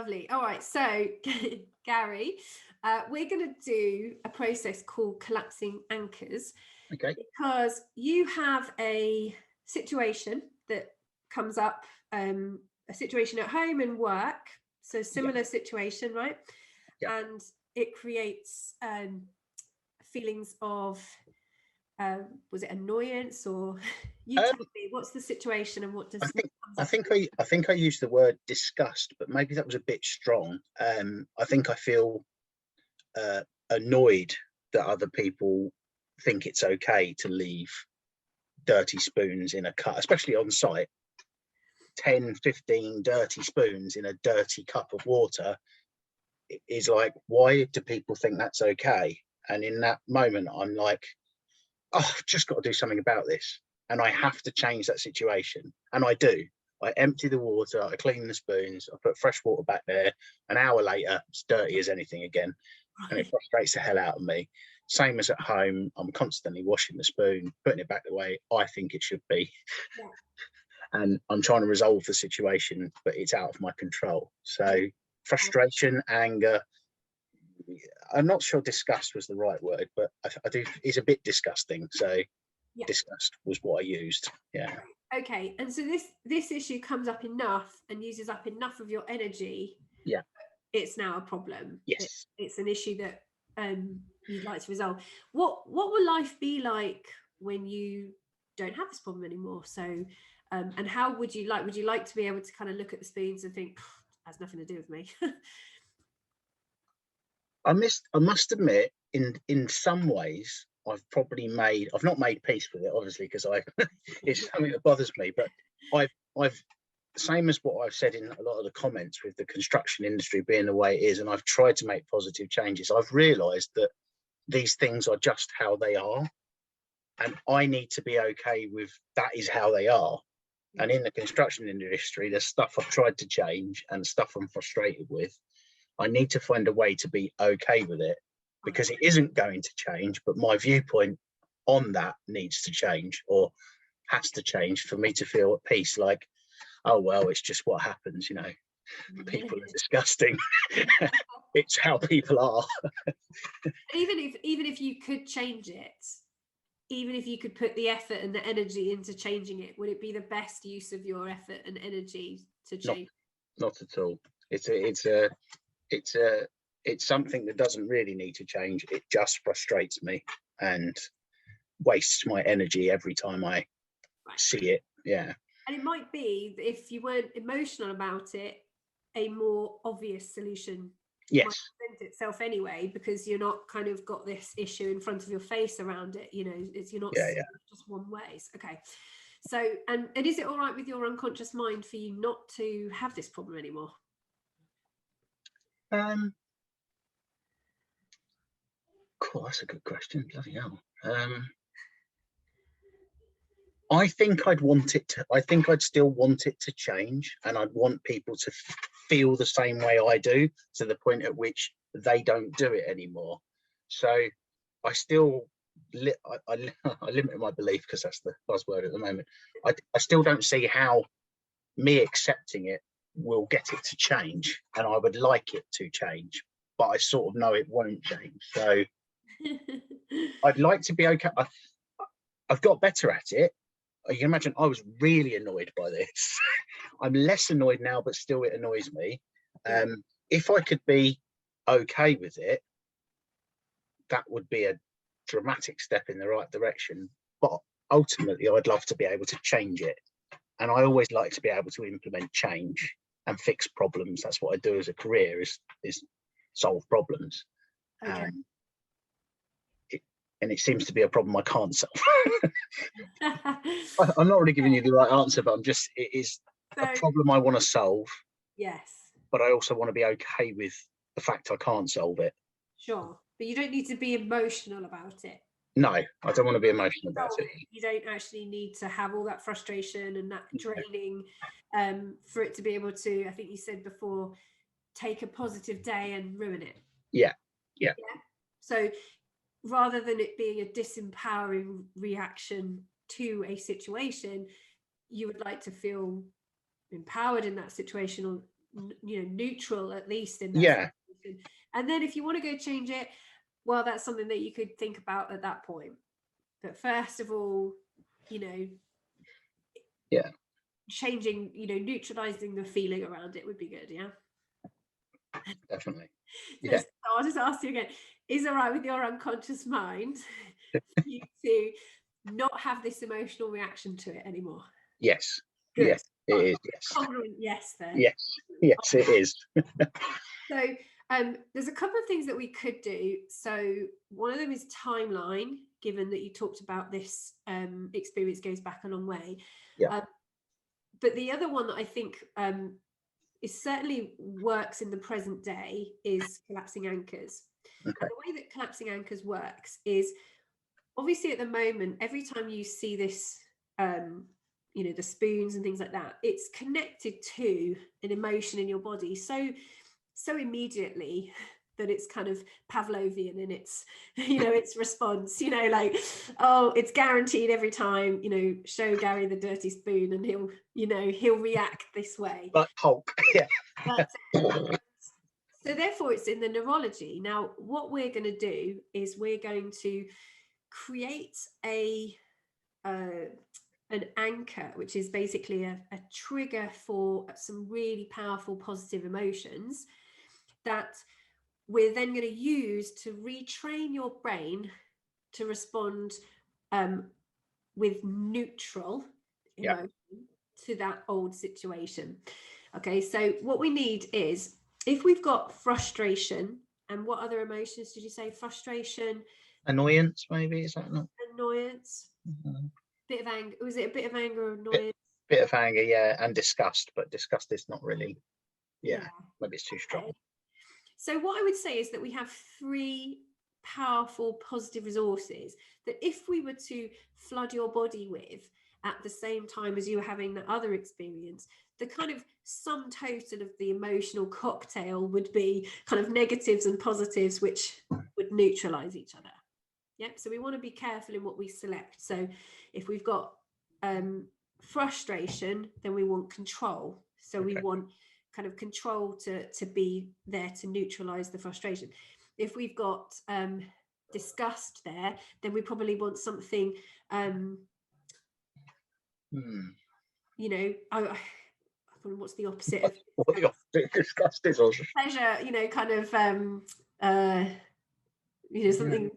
Lovely. All right. So, Gary, we're going to do a process called collapsing anchors. Okay. Because you have a situation that comes up, a situation at home and work. So similar situation, right? Yeah. And it creates feelings of, was it annoyance or you tell me what's the situation and what does I think I used the word disgust, but maybe that was a bit strong. I think I feel annoyed that other people think it's okay to leave dirty spoons in a cup, especially on site. 10, 15 dirty spoons in a dirty cup of water is like, why do people think that's okay? And in that moment, I'm like, oh, I've just got to do something about this. And I have to change that situation. And I do. I empty the water, I clean the spoons, I put fresh water back there. An hour later, it's dirty as anything again. And it frustrates the hell out of me. Same as at home, I'm constantly washing the spoon, putting it back the way I think it should be. Yeah. And I'm trying to resolve the situation, but it's out of my control. So frustration, anger, I'm not sure disgust was the right word, but I do, it's a bit disgusting. So disgust was what I used. Yeah. Okay. And so this issue comes up enough and uses up enough of your energy. Yeah. It's now a problem. Yes. It's an issue that you'd like to resolve. What will life be like when you don't have this problem anymore? So and how would you like to be able to kind of look at the spoons and think has nothing to do with me? I must admit, in some ways, I've not made peace with it, obviously, because it's something that bothers me. But I've same as what I've said in a lot of the comments with the construction industry being the way it is, and I've tried to make positive changes. I've realised that these things are just how they are, and I need to be okay with that is how they are. And in the construction industry, there's stuff I've tried to change and stuff I'm frustrated with. I need to find a way to be okay with it, because it isn't going to change, but my viewpoint on that needs to change or has to change for me to feel at peace. Like, oh, well, it's just what happens, you know, people are disgusting. It's how people are. even if you could change it, even if you could put the effort and the energy into changing it, would it be the best use of your effort and energy to change? Not at all. It's something that doesn't really need to change. It just frustrates me and wastes my energy every time I see it. Yeah. And it might be that if you weren't emotional about it, a more obvious solution might present itself anyway, because you're not kind of got this issue in front of your face around it. You know, you're not just one way. Okay. So, and is it all right with your unconscious mind for you not to have this problem anymore? Cool, that's a good question. Bloody hell. I think I'd still want it to change, and I'd want people to feel the same way I do, to the point at which they don't do it anymore. So I still I limit my belief, because that's the buzzword at the moment. I still don't see how me accepting it will get it to change, and I would like it to change, but I sort of know it won't change. So I'd like to be okay. I've got better at it. You can imagine I was really annoyed by this. I'm less annoyed now, but still it annoys me. If I could be okay with it, that would be a dramatic step in the right direction. But ultimately, I'd love to be able to change it. And I always like to be able to implement change and fix problems. That's what I do as a career, is solve problems. Okay. And it seems to be a problem I can't solve. I'm not really giving you the right answer, but it is a problem I want to solve. Yes. But I also want to be okay with the fact I can't solve it. Sure. But you don't need to be emotional about it. No, I don't want to be emotional about it. You don't actually need to have all that frustration and that draining for it to be able to, I think you said before, take a positive day and ruin it. Yeah. So rather than it being a disempowering reaction to a situation, you would like to feel empowered in that situation, or neutral, at least in that situation. And then if you want to go change it, well, that's something that you could think about at that point. But first of all, changing, neutralizing the feeling around it would be good. Yeah, definitely. So I'll just ask you again, is it all right with your unconscious mind for you to not have this emotional reaction to it anymore? Yes. Good. Yes, it is. Yes. Congruent yes there. Yes, it is. So there's a couple of things that we could do. So one of them is timeline, given that you talked about this experience goes back a long way. But the other one that I think is certainly works in the present day is collapsing anchors. Okay. And the way that collapsing anchors works is, obviously at the moment, every time you see this, the spoons and things like that, it's connected to an emotion in your body so immediately that it's kind of Pavlovian in its, its response, like, oh, it's guaranteed every time, show Gary the dirty spoon and he'll react this way. Like Hulk. Yeah. So therefore it's in the neurology. Now, what we're going to do is we're going to create an anchor, which is basically a trigger for some really powerful positive emotions that we're then going to use to retrain your brain to respond with neutral emotion to that old situation. Okay, so what we need is, if we've got frustration, and what other emotions did you say? Frustration, annoyance, maybe, is that not? Annoyance, bit of anger. Was it a bit of anger or annoyance? Bit of anger, yeah, and disgust, but disgust is not really, maybe it's too strong. Okay. So what I would say is that we have 3 powerful positive resources that if we were to flood your body with at the same time as you were having the other experience, the kind of sum total of the emotional cocktail would be kind of negatives and positives, which would neutralize each other. Yep. So we want to be careful in what we select. So if we've got frustration, then we want control. So we want kind of control to be there to neutralize the frustration. If we've got disgust there, then we probably want something what's the opposite of what the opposite of disgust is? Pleasure, kind of something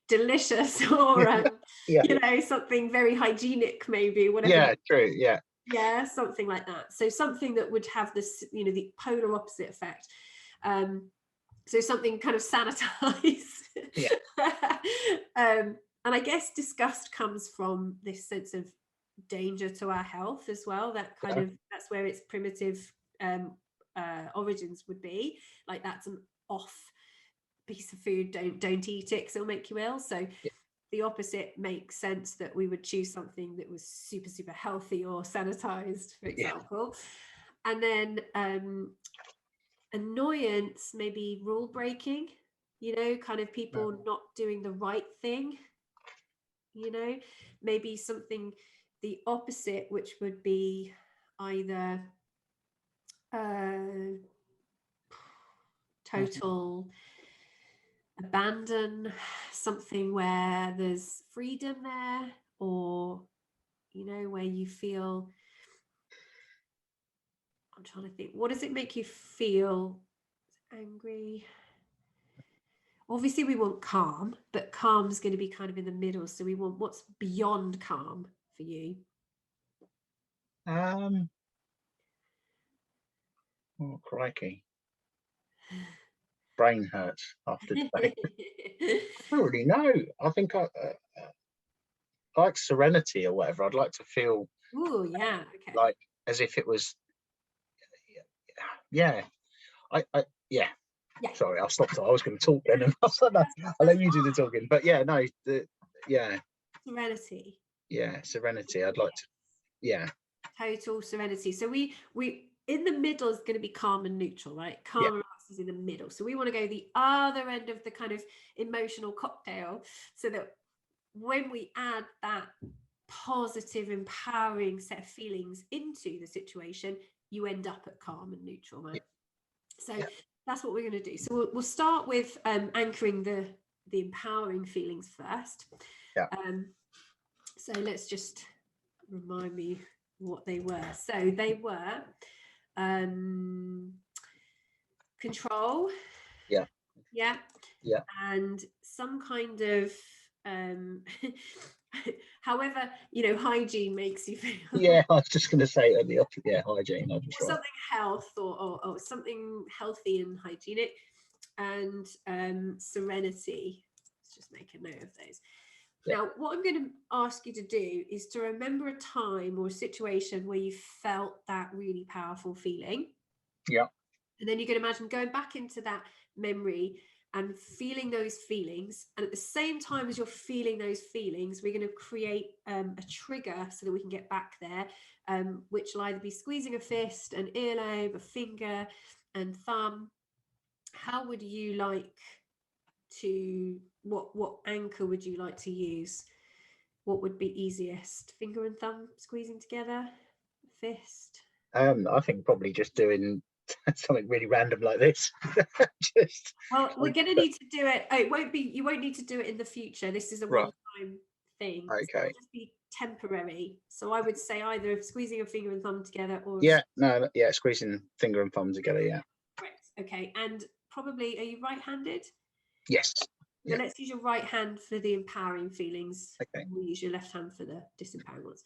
delicious, or something very hygienic, maybe, whatever. True. Something like that. So something that would have this, the polar opposite effect. So something kind of sanitized. And I guess disgust comes from this sense of danger to our health as well. That kind of, that's where its primitive origins would be. Like, that's an off piece of food, don't eat it because it'll make you ill. So the opposite makes sense, that we would choose something that was super, super healthy or sanitized, for example. And then annoyance, maybe rule breaking, kind of people not doing the right thing, maybe something the opposite, which would be either total abandon, something where there's freedom there, or where you feel, I'm trying to think, what does it make you feel? Angry. Obviously we want calm, but calm's going to be kind of in the middle, so we want what's beyond calm for you. Oh, crikey. Brain hurts after today. I don't really know. I think I like serenity or whatever. I'd like to feel like as if it was sorry, I'll stop. I was going to talk then, and I'll let you do the talking. But serenity. Serenity. I'd like to total serenity. So we in the middle is going to be calm and neutral, right? Calm and relaxed is in the middle. So we want to go the other end of the kind of emotional cocktail, so that when we add that positive, empowering set of feelings into the situation, you end up at calm and neutral, right? So that's what we're going to do. So we'll start with anchoring the empowering feelings first. So let's just remind me what they were. So they were control, and some kind of however, you know, hygiene makes you feel. I was just going to say the opposite. Hygiene. Something health or something healthy and hygienic, and serenity. Let's just make a note of those. Now, what I'm going to ask you to do is to remember a time or a situation where you felt that really powerful feeling. And then you can imagine going back into that memory and feeling those feelings. And at the same time as you're feeling those feelings, we're going to create a trigger so that we can get back there, which will either be squeezing a fist, an earlobe, a finger and thumb. How would you like to, what anchor would you like to use? What would be easiest? Finger and thumb squeezing together? Fist? I think probably just doing something really random like this. Well, we're going to need to do it. You won't need to do it in the future. This is a one-time thing. Okay. So it'll just be temporary. So I would say either squeezing a finger and thumb together or squeezing finger and thumb together. Right. Okay. And probably, are you right-handed? Yes. So let's use your right hand for the empowering feelings. Okay. We'll use your left hand for the disempowering ones.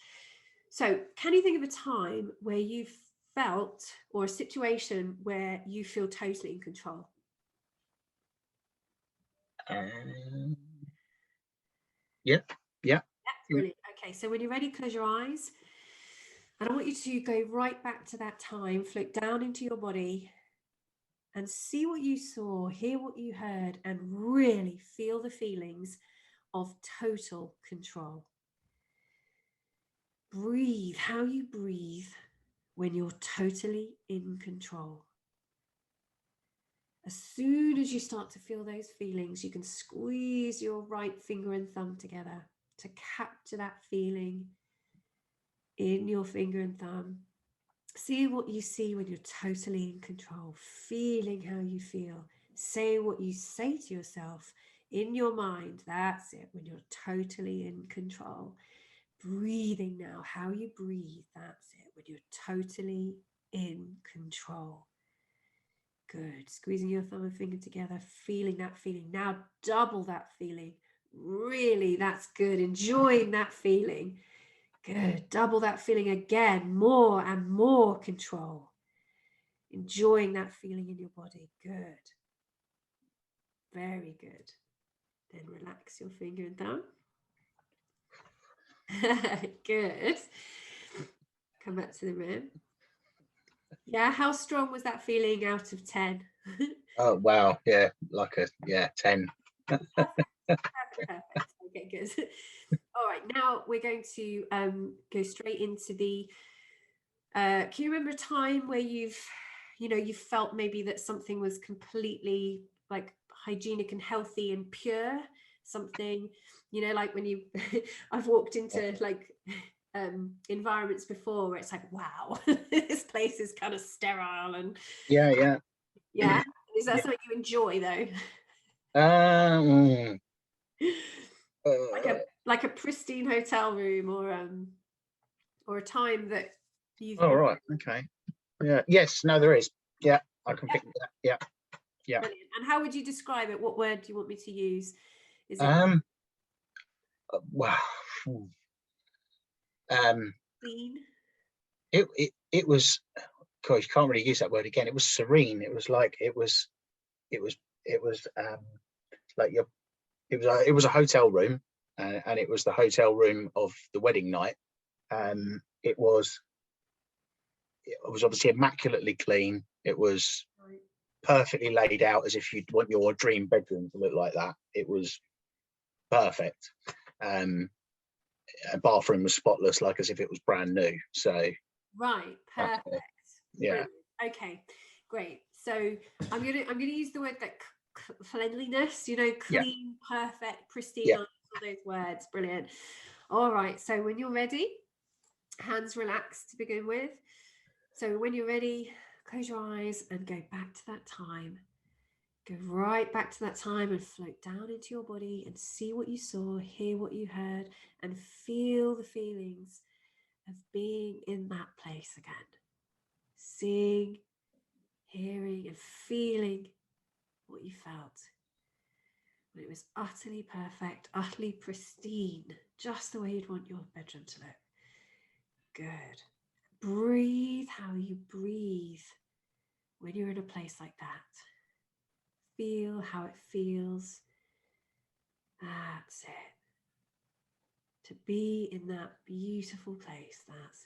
So can you think of a time where you felt, or a situation where you feel totally in control? Brilliant. Okay, so when you're ready, close your eyes, and I want you to go right back to that time, float down into your body and see what you saw, hear what you heard, and really feel the feelings of total control. Breathe how you breathe when you're totally in control. As soon as you start to feel those feelings, you can squeeze your right finger and thumb together to capture that feeling in your finger and thumb. See what you see when you're totally in control, feeling how you feel. Say what you say to yourself in your mind. That's it, when you're totally in control. Breathing now, how you breathe. That's it, when you're totally in control. Good. Squeezing your thumb and finger together, feeling that feeling. Now double that feeling. Really, that's good. Enjoying that feeling. Good. Double that feeling again. More and more control. Enjoying that feeling in your body. Good. Very good. Then relax your finger and thumb. Good. Come back to the room. Yeah, how strong was that feeling out of 10? Oh, wow. Yeah, like a 10. Perfect. Okay, good. All right, now we're going to go straight into the can you remember a time where you felt maybe that something was completely like hygienic and healthy and pure? Something, like when you I've walked into like environments before where it's like, wow, this place is kind of sterile and yeah. Is that something you enjoy though? Like a pristine hotel room or a time that you've right, okay. Yes, no, there is. I can pick that. Brilliant. And how would you describe it? What word do you want me to use? Is it wow. clean? It was, gosh, you can't really use that word again. It was serene. It was like it was like it was a hotel room, and it was the hotel room of the wedding night. It was obviously immaculately clean. It was perfectly laid out as if you'd want your dream bedroom to look like that. It was perfect. A bathroom was spotless, like as if it was brand new. So right, perfect. Yeah. Brilliant. Okay, great. So I'm gonna use the word like cleanliness. Clean, perfect, pristine. All those words. Brilliant. All right. So when you're ready, hands relaxed to begin with. So when you're ready, close your eyes and go back to that time. Go right back to that time and float down into your body and see what you saw, hear what you heard, and feel the feelings of being in that place again. Seeing, hearing, and feeling what you felt when it was utterly perfect, utterly pristine, just the way you'd want your bedroom to look. Good. Breathe how you breathe when you're in a place like that. Feel how it feels. That's it. To be in that beautiful place. That's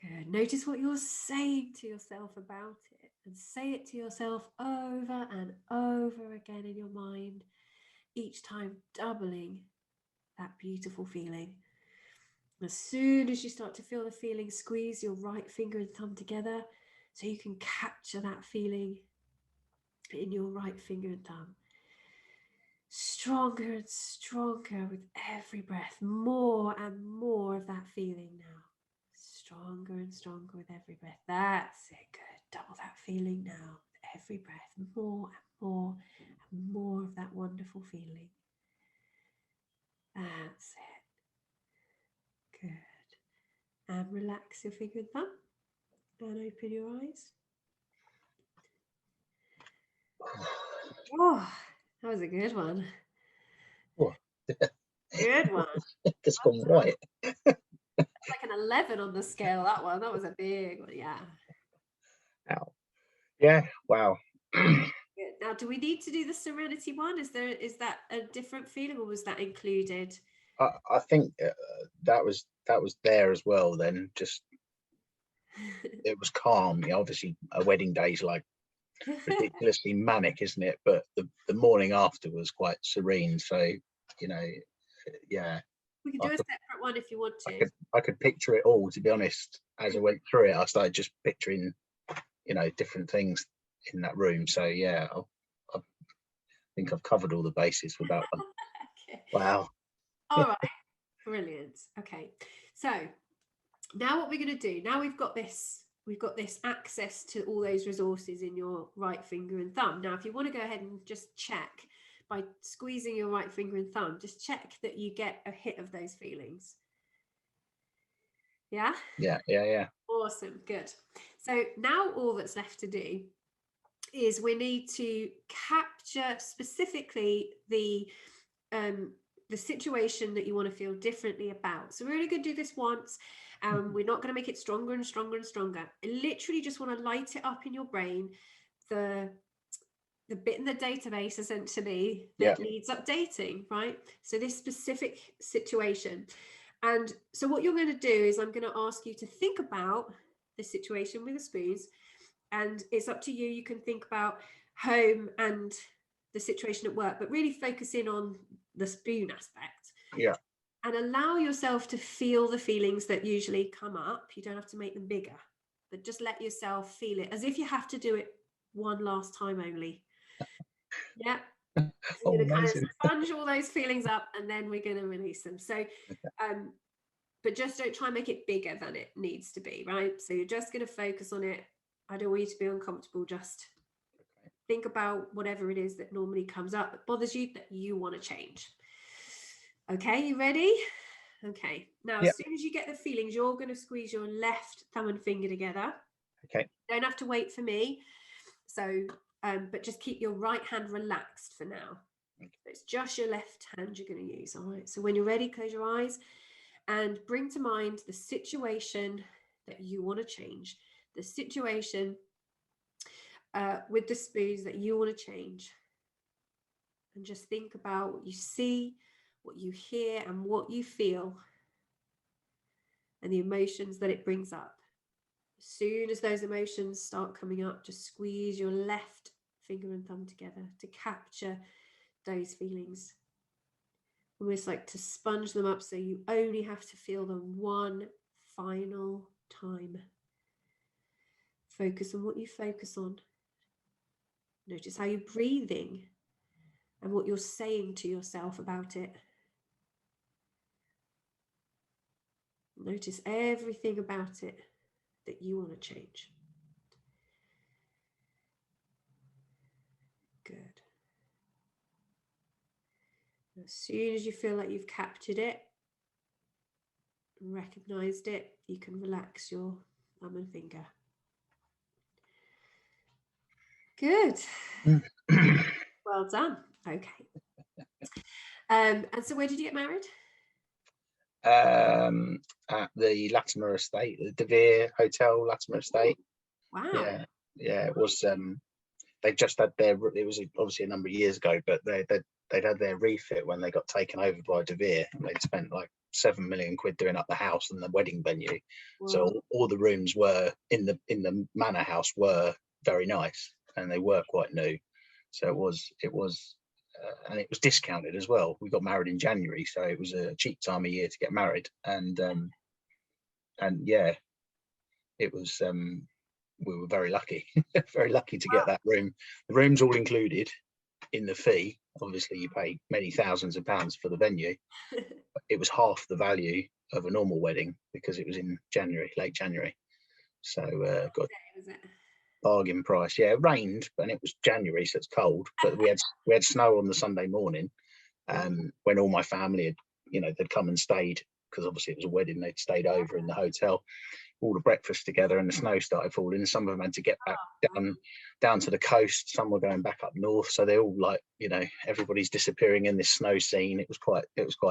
it. Good. Notice what you're saying to yourself about it, and say it to yourself over and over again in your mind, each time doubling that beautiful feeling. As soon as you start to feel the feeling, squeeze your right finger and thumb together so you can capture that feeling in your right finger and thumb. Stronger and stronger with every breath, more and more of that feeling now. Stronger and stronger with every breath. That's it. Good. Double that feeling now with every breath. More and more and more of that wonderful feeling. That's it. Good. And relax your finger and thumb and open your eyes. Oh, that was a good one. Oh. Good one. It's gone right. Like an 11 on the scale, that one. That was a big one, yeah. Wow. Yeah, wow. Now, do we need to do the serenity one? Is that a different feeling, or was that included? I think that was there as well. Then just it was calm. Obviously, a wedding day is like ridiculously manic, isn't it? But the morning after was quite serene. So yeah. We can do a separate one if you want to. I could picture it all. To be honest, as I went through it, I started just picturing, different things in that room. So yeah, I think I've covered all the bases with that one. Okay. Wow. All right. Brilliant. Okay. So now what we're going to do, now we've got this access to all those resources in your right finger and thumb. Now, if you want to go ahead and just check by squeezing your right finger and thumb, just check that you get a hit of those feelings. Yeah? Yeah. Awesome. Good. So now all that's left to do is we need to capture specifically the situation that you want to feel differently about. So we're only going to do this once. We're not going to make it stronger and stronger and stronger. I literally just want to light it up in your brain, the bit in the database essentially that needs updating, right? So this specific situation. And so what you're going to do is I'm going to ask you to think about the situation with the spoons, and it's up to you. You can think about home and the situation at work, but really focus in on the spoon aspect. Yeah. And allow yourself to feel the feelings that usually come up. You don't have to make them bigger, but just let yourself feel it as if you have to do it one last time only. Yeah. Oh, you're going to kind of amazing. sponge all those feelings up, and then we're going to release them. So but just don't try and make it bigger than it needs to be, right? So you're just going to focus on it. I don't want you to be uncomfortable. Just think about whatever it is that normally comes up that bothers you, that you want to change. Okay, you ready? Okay. Now, as soon as you get the feelings, you're going to squeeze your left thumb and finger together. Okay. Don't have to wait for me. So, but just keep your right hand relaxed for now. Okay. It's just your left hand you're going to use. All right. So when you're ready, close your eyes and bring to mind the situation that you want to change. The situation with the spoons that you want to change. And just think about what you see, what you hear, and what you feel, and the emotions that it brings up. As soon as those emotions start coming up, just squeeze your left finger and thumb together to capture those feelings. Almost like to sponge them up so you only have to feel them one final time. Focus on what you focus on. Notice how you're breathing and what you're saying to yourself about it. Notice everything about it that you want to change. Good. As soon as you feel like you've captured it, recognized it, you can relax your thumb and finger. Good. Well done. Okay. And so where did you get married? At the Latimer Estate, the De Vere Hotel, Latimer Estate. Wow. Yeah, it was. They just had their. It was obviously a number of years ago, but they'd had their refit when they got taken over by De Vere. They'd spent like £7 million doing up the house and the wedding venue. Wow. So all the rooms were in the manor house were very nice, and they were quite new. So it was. And it was discounted as well. We got married in January, so it was a cheap time of year to get married. And yeah, it was. We were very lucky, very lucky to get that room. The room's all included in the fee. Obviously, you pay many thousands of pounds for the venue. It was half the value of a normal wedding because it was in January, late January. So got bargain price. Yeah, it rained and it was January, so it's cold. But we had snow on the Sunday morning, when all my family had, they'd come and stayed, because obviously it was a wedding. They'd stayed over in the hotel, all the breakfast together, and the snow started falling. Some of them had to get back down to the coast. Some were going back up north, so they all everybody's disappearing in this snow scene. It was quite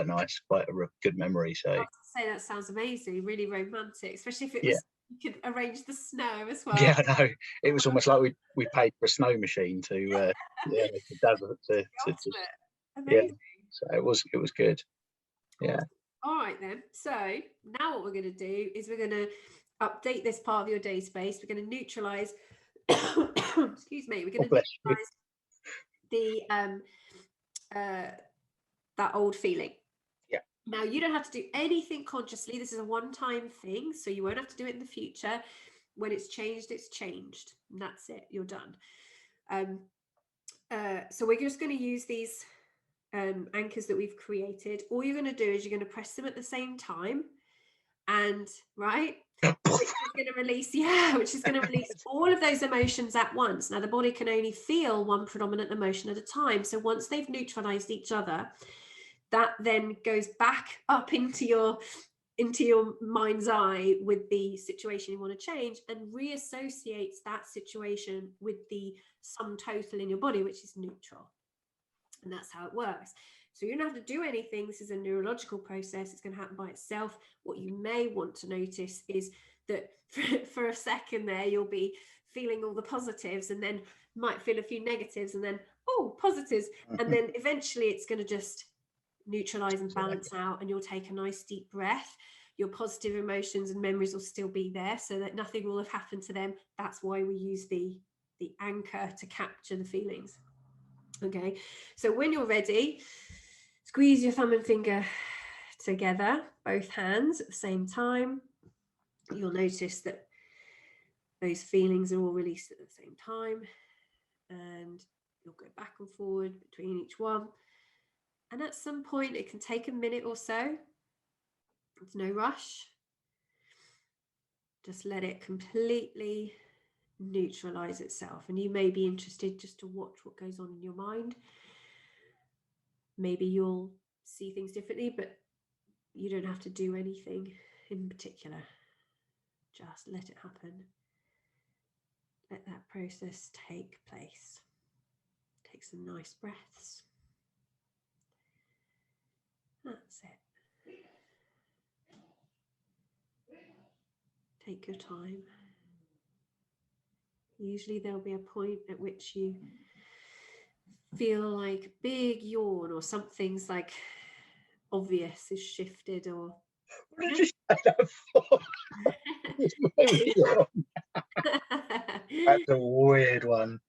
nice, quite a good memory. So I have to say, that sounds amazing, really romantic, especially if it was you could arrange the snow as well. Yeah, I know. It was almost like we paid for a snow machine to Amazing. So it was good. Yeah. All right then. So now what we're going to do is we're going to update this part of your database. We're going to neutralize. Excuse me. We're going to neutralize that old feeling. Yeah. Now you don't have to do anything consciously. This is a one-time thing, so you won't have to do it in the future. When it's changed, it's changed. And that's it. You're done. So we're just going to use these anchors that we've created. All you're going to do is you're going to press them at the same time, and which is going to release all of those emotions at once. Now the body can only feel one predominant emotion at a time, so once they've neutralized each other, that then goes back up into your mind's eye with the situation you want to change, and reassociates that situation with the sum total in your body, which is neutral. And that's how it works. So you don't have to do anything. This is a neurological process. It's going to happen by itself. What you may want to notice is that for a second there, you'll be feeling all the positives, and then might feel a few negatives, and then, positives. And then eventually it's going to just neutralize and balance out, and you'll take a nice deep breath. Your positive emotions and memories will still be there, so that nothing will have happened to them. That's why we use the anchor to capture the feelings. Okay, so when you're ready, squeeze your thumb and finger together, both hands at the same time. You'll notice that those feelings are all released at the same time, and you'll go back and forward between each one. And at some point, it can take a minute or so. There's no rush. Just let it completely neutralize itself. And you may be interested just to watch what goes on in your mind. Maybe you'll see things differently, but you don't have to do anything in particular. Just let it happen. Let that process take place. Take some nice breaths. That's it. Take your time. Usually there'll be a point at which you feel like a big yawn, or something's like obvious is shifted, or what did you say that for? That's a weird one.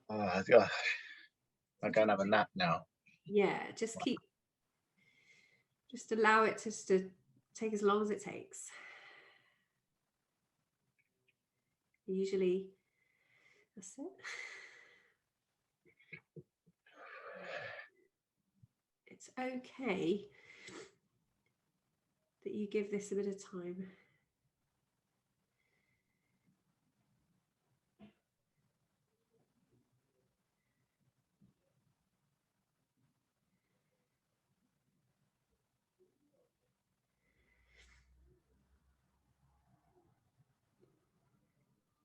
Oh gosh, I'm going to have a nap now. Yeah, just allow it to take as long as it takes. Usually that's it. It's okay that you give this a bit of time.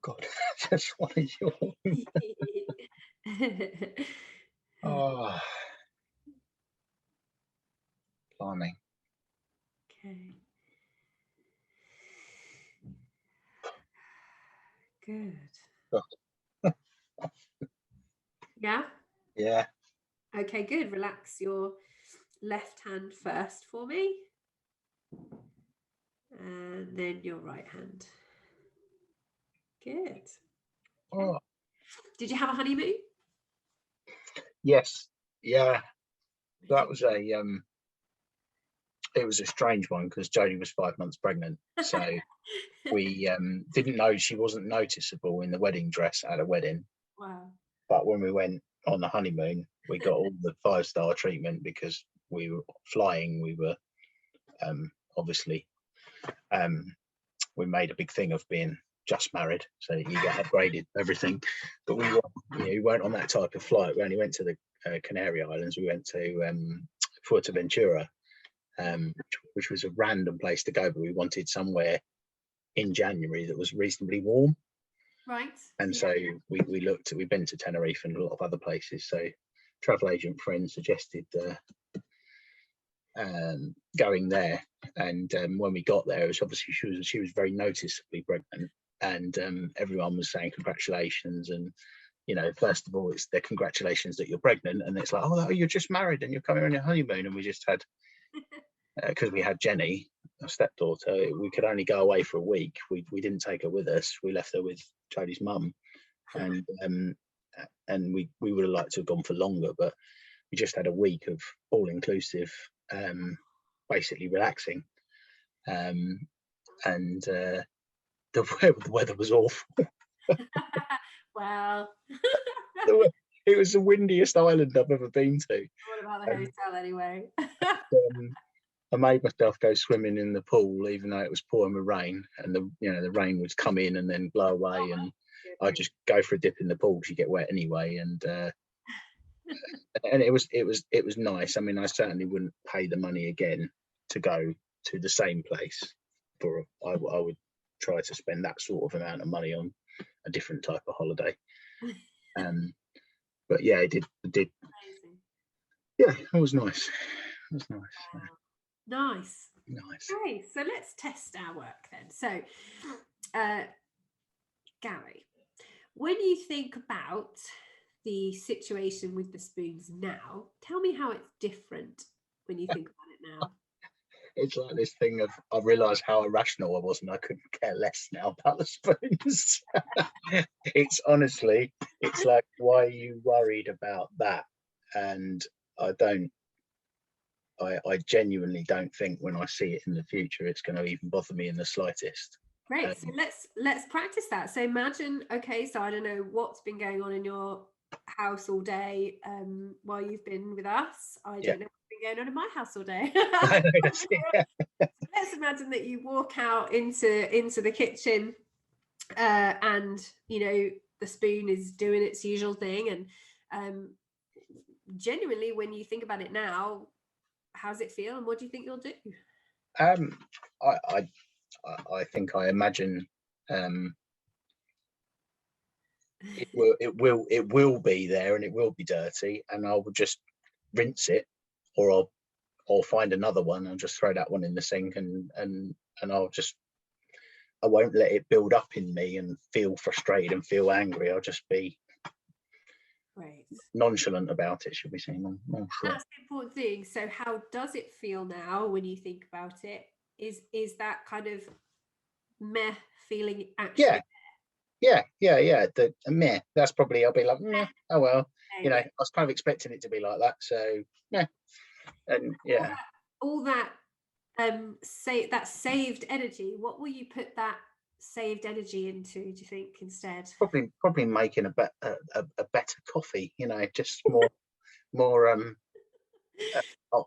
God, I just want to yawn. Oh, blimey. Okay. Good. God. Yeah? Yeah. Okay, good. Relax your left hand first for me. And then your right hand. Good. Okay. Oh. Did you have a honeymoon? Yes. Yeah. That was it was a strange one because Jodie was 5 months pregnant. So we didn't know she wasn't noticeable in the wedding dress at a wedding. Wow. But when we went on the honeymoon, we got all the 5-star treatment because we were flying. We were obviously we made a big thing of being just married, so you get upgraded everything. But we weren't on that type of flight. We only went to the Canary Islands. We went to Fuerteventura, which was a random place to go, but we wanted somewhere in January that was reasonably warm. Right. And so we've been to Tenerife and a lot of other places. So travel agent friend suggested going there. And when we got there, it was obviously she was very noticeably pregnant, and everyone was saying congratulations. And first of all, it's their congratulations that you're pregnant, and it's like, oh, you're just married and you're coming on your honeymoon. And we just had because we had Jenny, our stepdaughter, we could only go away for a week. We didn't take her with us. We left her with Jodie's mum, and we would have liked to have gone for longer, but we just had a week of all inclusive, basically relaxing, and the weather was awful. Wow. It was the windiest island I've ever been to. What about the hotel anyway? I made myself go swimming in the pool, even though it was pouring with rain, and the rain would come in and then blow away, and I'd just go for a dip in the pool because you get wet anyway, and it was nice. I mean, I certainly wouldn't pay the money again to go to the same place. I would try to spend that sort of amount of money on a different type of holiday. But yeah, it did. Amazing. Yeah, it was nice. It was nice. Wow. Nice. Nice. Okay, so let's test our work then. So, Gary, when you think about the situation with the spoons now, tell me how it's different when you think about it now. It's like this thing of I realised how irrational I was, and I couldn't care less now about the spoons. It's honestly, it's like, why are you worried about that? And I genuinely don't think when I see it in the future it's going to even bother me in the slightest. Great. So let's practice that. So imagine, okay, so I don't know what's been going on in your house all day while you've been with us. I don't know what's been going on in my house all day. Let's imagine that you walk out into the kitchen and the spoon is doing its usual thing, and genuinely, when you think about it now, how's it feel and what do you think you'll do? I think I imagine it will be there and it will be dirty, and I will just rinse it, or I'll find another one and just throw that one in the sink, and I won't let it build up in me and feel frustrated and feel angry. I'll just be nonchalant about it, should we say. That's the important thing. So how does it feel now when you think about it? Is that kind of meh feeling actually? Yeah. The meh, that's probably, I'll be like, meh, oh well, I was kind of expecting it to be like that, so yeah. And yeah, all that that saved energy, what will you put that saved energy into, do you think, instead? Probably making a better coffee, just more I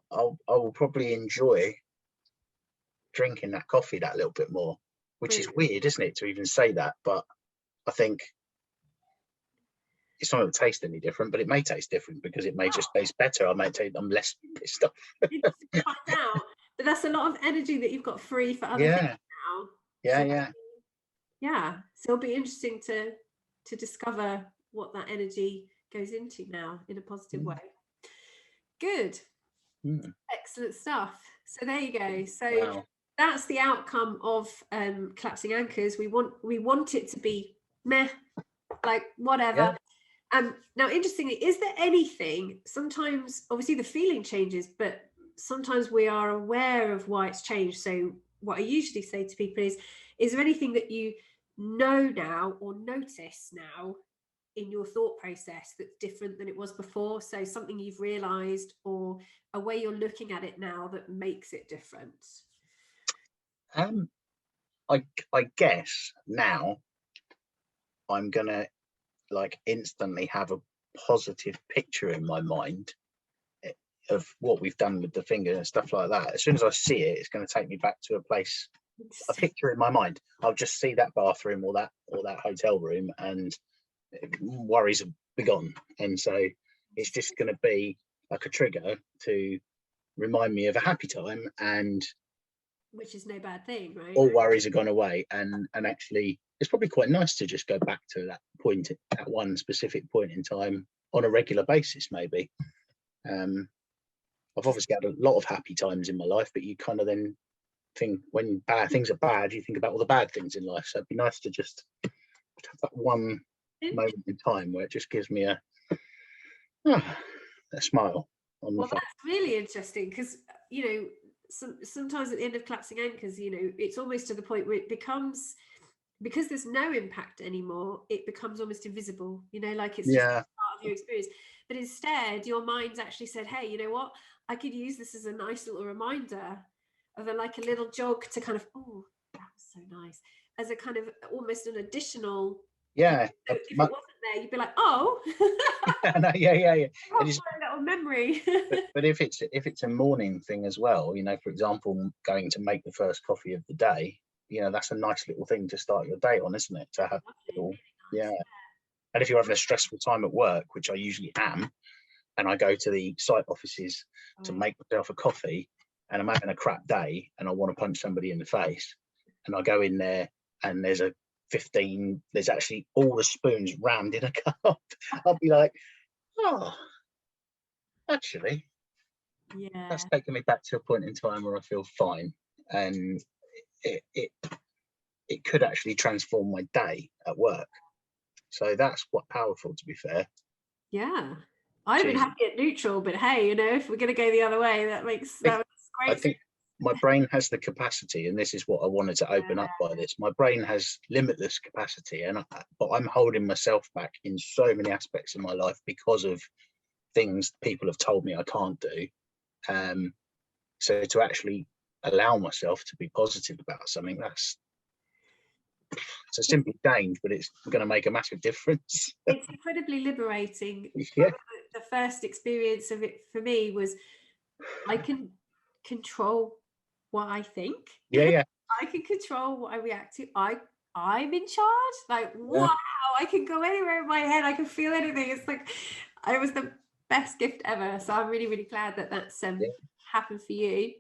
will probably enjoy drinking that coffee that little bit more, which is weird, isn't it, to even say that, but I think it's not going to taste any different, but it may taste different because it may just taste better. I'm less pissed off. Find out. But that's a lot of energy that you've got free for other things now. Yeah. Yeah, so it'll be interesting to discover what that energy goes into now in a positive way. Good. Excellent stuff. So there you go. So that's the outcome of collapsing anchors. We want it to be meh, like whatever. Now, interestingly, is there anything, sometimes obviously the feeling changes, but sometimes we are aware of why it's changed. So what I usually say to people is there anything that you know now or notice now in your thought process that's different than it was before? So something you've realized or a way you're looking at it now that makes it different? I guess now I'm gonna like instantly have a positive picture in my mind of what we've done with the finger and stuff like that. As soon as I see it, it's going to take me back to a picture in my mind. I'll just see that bathroom or that hotel room, and worries are begone. And so it's just going to be like a trigger to remind me of a happy time, and which is no bad thing, right? All worries have gone away, and actually it's probably quite nice to just go back to that point at one specific point in time on a regular basis. Maybe I've obviously had a lot of happy times in my life, but you kind of then think when bad things are bad, you think about all the bad things in life. So it'd be nice to just have that one moment in time where it just gives me a smile on my face. That's really interesting, because sometimes at the end of collapsing anchors, it's almost to the point where it becomes, because there's no impact anymore, it becomes almost invisible, like it's just part of your experience. But instead your mind's actually said, hey, you know what, I could use this as a nice little reminder of a little jog to kind of, oh, that was so nice, as a kind of almost an additional. So if it wasn't there, you'd be like, oh. yeah. It is a little memory. but if it's a morning thing as well, for example, going to make the first coffee of the day, that's a nice little thing to start your day on, isn't it? To have little, And if you're having a stressful time at work, which I usually am, and I go to the site offices to make myself a coffee, and I'm having a crap day and I want to punch somebody in the face, and I go in there and there's actually all the spoons rammed in a cup, I'll be like, oh, actually, that's taken me back to a point in time where I feel fine, and it could actually transform my day at work. So that's quite powerful, to be fair. I've been happy at neutral, but hey, if we're going to go the other way, that makes great. I think my brain has the capacity, and this is what I wanted to open up by this. My brain has limitless capacity, but I'm holding myself back in so many aspects of my life because of things people have told me I can't do. So to actually allow myself to be positive about something, it's a simple change, but it's going to make a massive difference. It's incredibly liberating. The first experience of it for me was, I can control what I think. I can control what I react to. I'm in charge. Wow, I can go anywhere in my head. I can feel anything. It's it was the best gift ever. So I'm really, really glad that that's happened for you.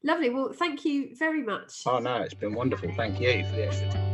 Lovely. Well, thank you very much. Oh no, it's been wonderful. Thank you for the extra time.